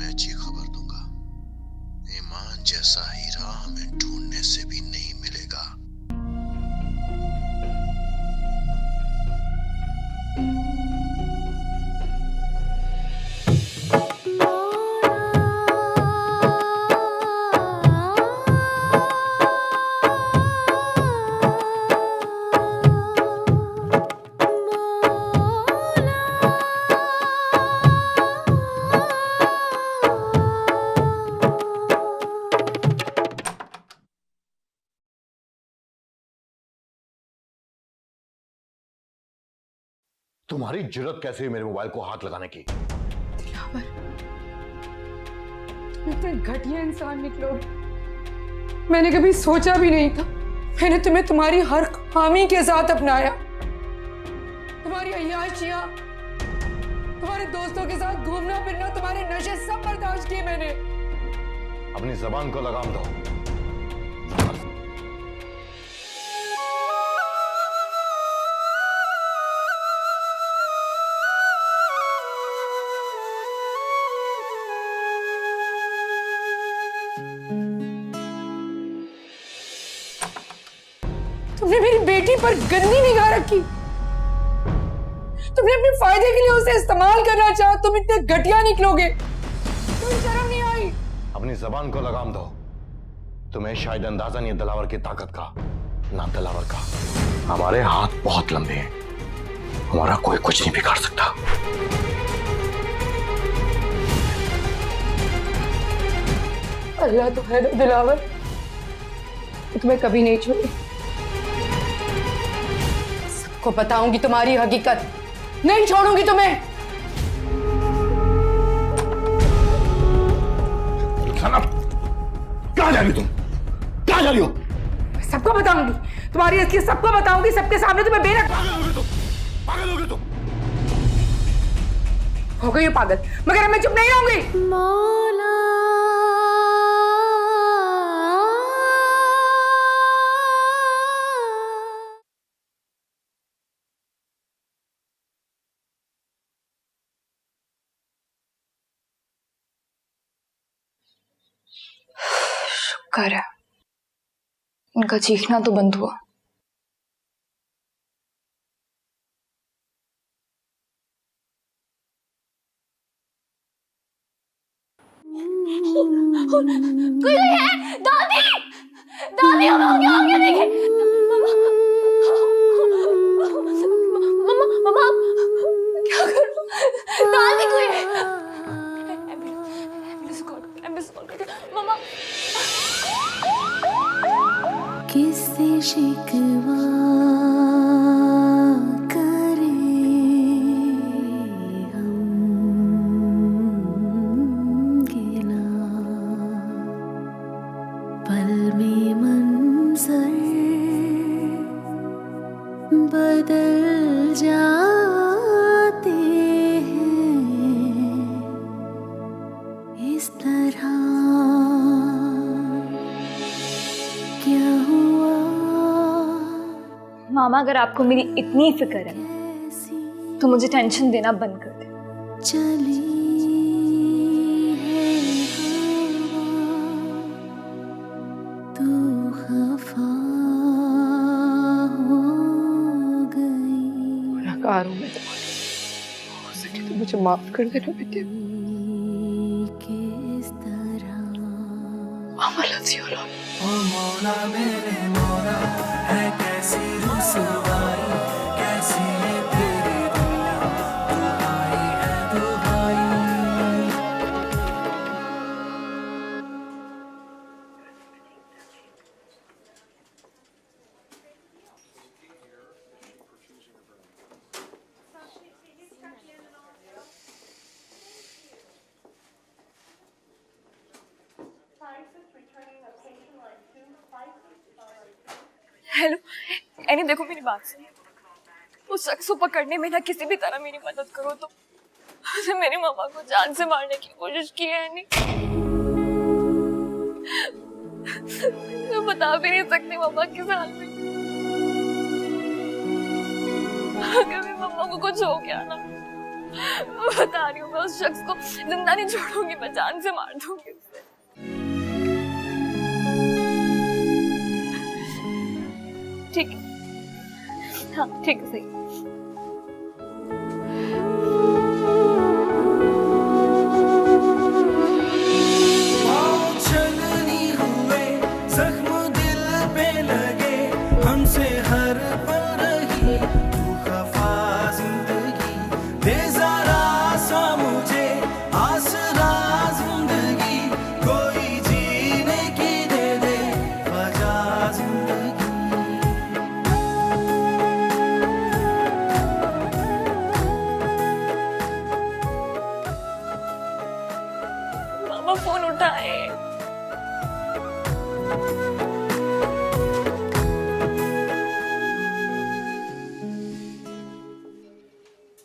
अच्छी खबर दूंगा। ईमान जैसा हीरा हमें ढूंढने से भी नहीं मिलेगा। तुम्हारी जुर्रत कैसे हुई मेरे मोबाइल को हाथ लगाने की? दिलावर, तुम इतने घटिया इंसान निकलोगे मैंने कभी सोचा भी नहीं था। मैंने तुम्हें तुम्हारी हर खामी के साथ अपनाया। तुम्हारी अय्याशियां, तुम्हारे दोस्तों के साथ घूमना फिरना, तुम्हारे नशे सब बर्दाश्त किए मैंने। अपनी जबान को लगाम दो। तुमने मेरी बेटी पर गंदी निगाह रखी। तुमने अपने फायदे के लिए उसे इस्तेमाल करना चाहा। तुम इतने घटिया निकलोगे, तुम्हें शर्म नहीं आई? अपनी जबान को लगाम दो। तुम्हें शायद अंदाजा नहीं है दिलावर की ताकत का, ना दिलावर का। हमारे हाथ बहुत लंबे हैं, हमारा कोई कुछ नहीं बिगाड़ सकता। अल्लाह तो है ना दिलावर, तुम्हें कभी नहीं छोड़ी। सबको बताऊंगी तुम्हारी हकीकत, नहीं छोड़ूंगी तुम्हें। कहां जा रही हो तुम? कहां जा रही हो? सबको बताऊंगी तुम्हारी असलियत, सबको बताऊंगी, सबके सामने तुम्हें बेरहम। पागल हो गए तुम। हो गई हो पागल, मगर मैं चुप नहीं रहूंगी। मौला शुक्र है उनका चीखना तो बंद हुआ। कोई है? दादी, दादी हमें हो गया देखिए। मम्मा, मम्मा, क्या करूं? दादी कोई है? एम्बुलेंस कॉल कर। मम्मा, किससे शिकवा बदल जाते हैं इस तरह। क्या हुआ? मामा अगर आपको मेरी इतनी फिक्र है तो मुझे टेंशन देना बंद कर दे। चली है हवा, तू खफा हूं मैं तुम्हारी, हो सके तो मुझे माफ कर देना बेटे। किस तरह मामा loves you a lot। ओ मौला मेरे मौला, है कैसी रुसवाई, कैसी है तेरी दुनिया, दुहाई है दुहाई। हेलो एनी, देखो मेरी बात सुनो। उस शख्स को पकड़ने में ना किसी भी तरह मेरी मदद करो। तो उसने मेरी मामा को जान से मारने की कोशिश की है एनी। मैं बता भी नहीं सकती मामा किस हाल में। अगर मेरी मामा को कुछ हो गया ना बता रही हूँ, मैं उस शख्स को जिंदा नहीं छोड़ूंगी, मैं जान से मार दूंगी उसे। ठीक है, हाँ ठीक है, सही। मामा फोन उठाए।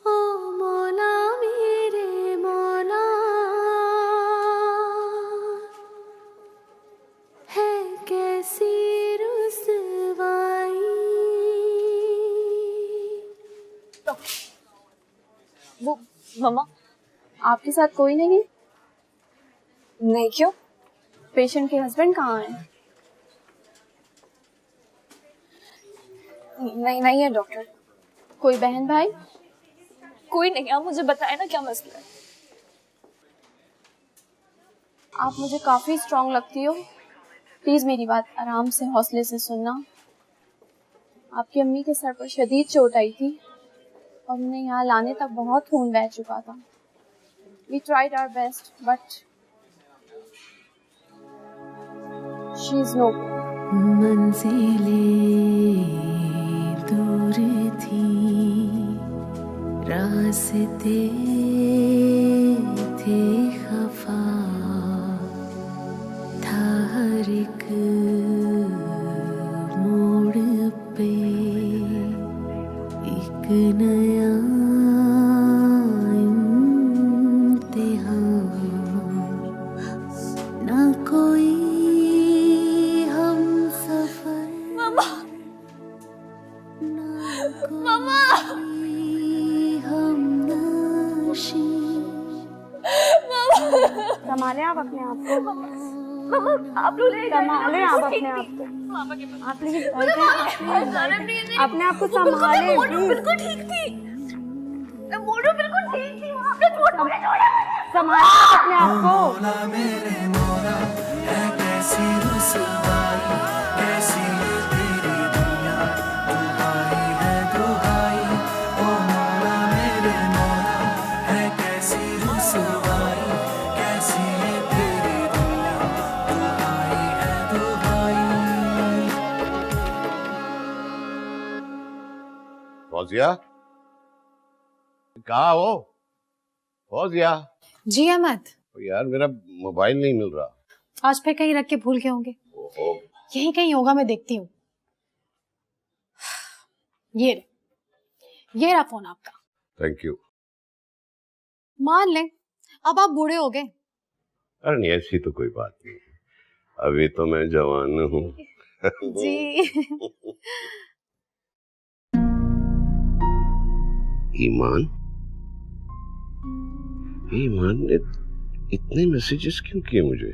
ओ मौला मेरे मौला, है कैसी रुसवाई। वो मामा आपके साथ कोई नहीं है? नहीं, क्यों? पेशेंट के हस्बैंड कहाँ हैं? नहीं नहीं है डॉक्टर। कोई बहन भाई? कोई नहीं, आप मुझे बताए ना क्या मसला है। आप मुझे काफी स्ट्रांग लगती हो, प्लीज मेरी बात आराम से हौसले से सुनना। आपकी अम्मी के सर पर शदीद चोट आई थी और उन्हें यहाँ लाने तक बहुत खून बह चुका था। We tried our best, but she is no good. मंजिलें दूर थी, रास्ते थे खफा, था हर एक मोड़ पे एक नया ना कोई हम सफर, मामा मामा हम नशी। संभाले आप अपने आप को, आप लोग संभाले आप अपने आप को। मामा के पास आप प्लीज अपने आप को संभाले बिल्कुल ठीक थी, मोड़ो बिल्कुल ठीक थी, वहाँ पे संभाले अपने आप को। मौला मेरे मौला, है कैसी रुसवाई, कैसी है तेरी दुनिया, दुहाई है दुहाई। ओ मौला मेरे मौला, है कैसी रुसवाई, कैसी है तेरी दुनिया, दुहाई है दुहाई। फौजिया, कहाँ हो फौजिया? जी अहमद, यार मेरा मोबाइल नहीं मिल रहा। आज फिर कहीं रख के भूल गए होंगे। यही कहीं होगा, मैं देखती हूँ। ये रहा फोन आपका। Thank you. मान लें अब आप बूढ़े हो गए। अरे नहीं, ऐसी तो कोई बात नहीं, अभी तो मैं जवान हूँ। जी ईमान ने इतने मैसेजेस क्यों किए मुझे?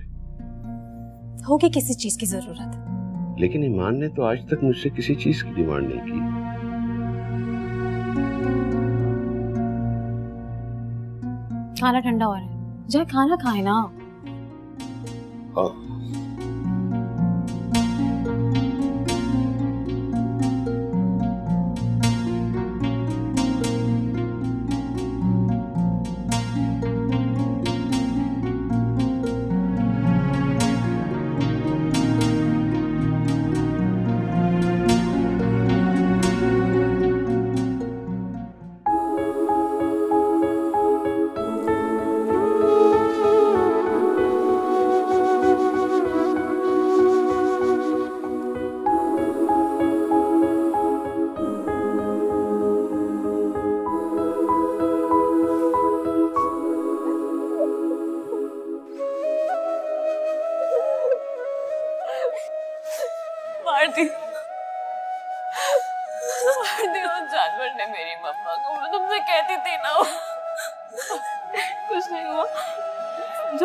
होगी किसी चीज की जरूरत। लेकिन ईमान ने तो आज तक मुझसे किसी चीज की डिमांड नहीं की। खाना ठंडा हो रहा है, जाए खाना खाए ना। हाँ।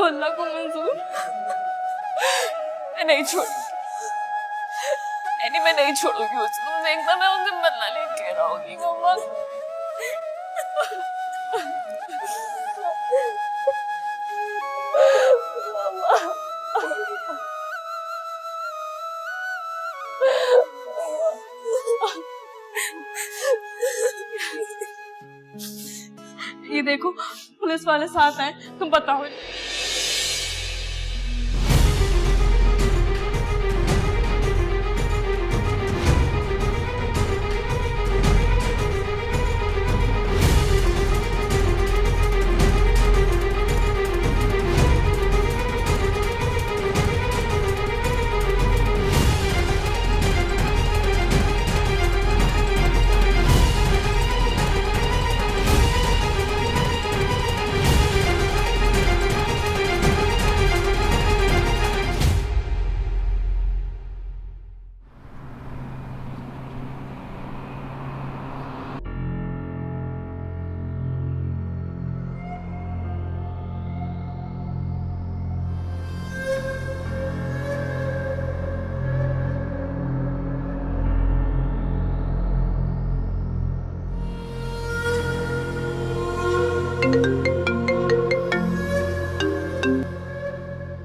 जो अल्लाह को मंजूर। मैं नहीं छोड़ूंगी एनी, मैं नहीं छोड़ूंगी उसको। तुम देखना मैं उनसे बदला लेके रहूंगी मम्मा। ये देखो पुलिस वाले साथ आए, तुम बताओ।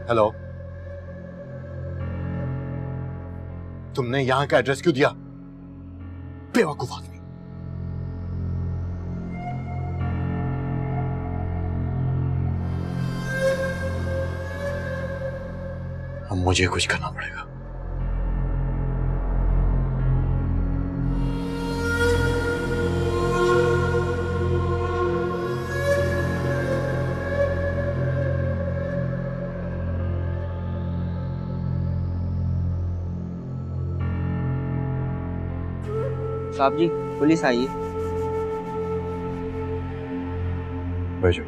हेलो, तुमने यहां का एड्रेस क्यों दिया? बेवकूफ आदमी। अब मुझे कुछ करना पड़ेगा। साहब जी, पुलिस आई है। भेजो।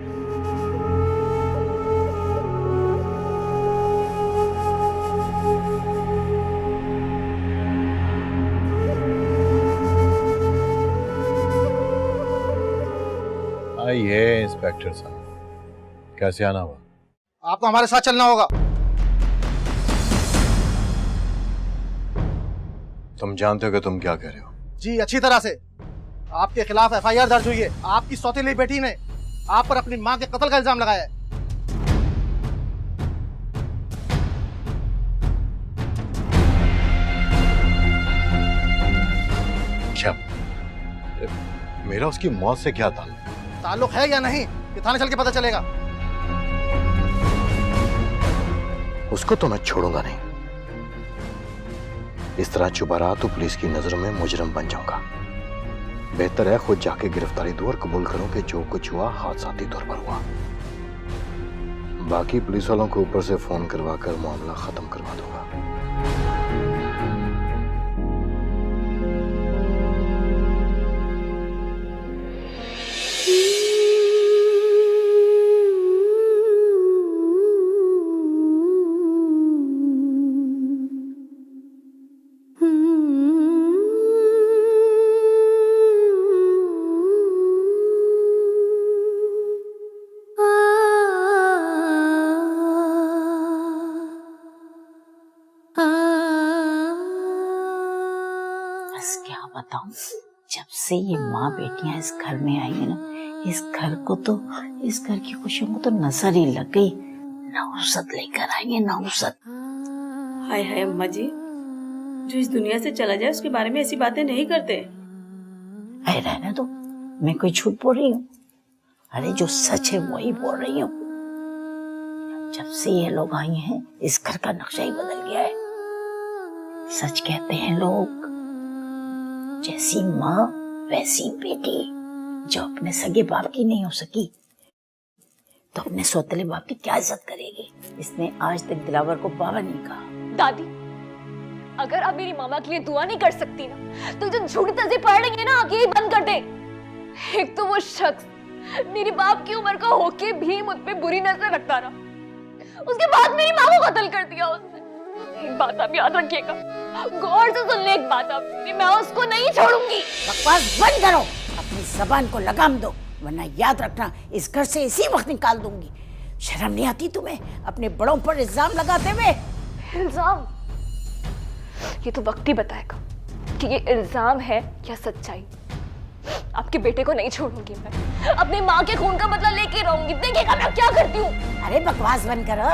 आइए इंस्पेक्टर साहब, कैसे आना हुआ? आपको हमारे साथ चलना होगा। तुम जानते हो कि तुम क्या कह रहे हो? जी अच्छी तरह से। आपके खिलाफ एफआईआर दर्ज हुई है। आपकी सौतेली बेटी ने आप पर अपनी मां के कत्ल का इल्जाम लगाया है। क्या मेरा उसकी मौत से क्या ताल्लुक है या नहीं, ये थाने चल के पता चलेगा। उसको तो मैं छोड़ूंगा नहीं। इस तरह चुपा रहा तो पुलिस की नजरों में मुजरिम बन जाऊंगा। बेहतर है खुद जाके गिरफ्तारी दूं और कबूल करूं कि जो कुछ हुआ हादसाती तौर पर हुआ। बाकी पुलिस वालों को ऊपर से फोन करवा कर मामला खत्म करवा दूंगा। बताऊं, जब से ये माँ बेटियां इस घर में आई है ना, इस घर को तो, इस घर की खुशियों को तो नजर ही लग गई। नौसत लेकर आई है, नौसत। हाय हाय अम्मा जी, जो इस दुनिया से चला जाए उसके बारे में ऐसी बातें नहीं करते। अरे रहने दो, मैं कोई झूठ बोल रही हूँ? अरे जो सच है वही बोल रही हूँ। जब से ये लोग आई हैं, इस घर का नक्शा ही बदल गया है। सच कहते हैं लोग, जैसी माँ वैसी बेटी। जो अपने सगे बाप की नहीं हो सकी तो अपने सौतेले बाप की क्या इज्जत करेगी। इसने आज तक दिलावर को बाबा नहीं कहा। दादी, अगर आप मेरी मामा के लिए दुआ नहीं कर सकती ना, तो जो झूठी तस्वीर पढ़ रही है ना, आप यही बंद कर दे। एक तो वो शख्स मेरी बाप की उम्र का होके भी मुझ पे बुरी नजर रखता रहा, उसके बाद मेरी माँ को कत्ल कर दिया उसने। एक बात आप याद रखिएगा, गौर से सुन ले एक बात आप, मैं उसको नहीं छोड़ूंगी। बकवास बंद करो, अपनी जबान को लगाम दो, वरना याद रखना इस घर से इसी वक्त निकाल दूंगी। शर्म नहीं आती तुम्हें अपने बड़ों पर इल्जाम लगाते हुए? इल्जाम? ये तो वक्त ही बताएगा कि ये इल्जाम है या सच्चाई। आपके बेटे को नहीं छोड़ूंगी मैं, अपनी माँ के खून का बदला लेके रहूंगी। देखिएगा मैं क्या करती हूँ। अरे बकवास बंद करो।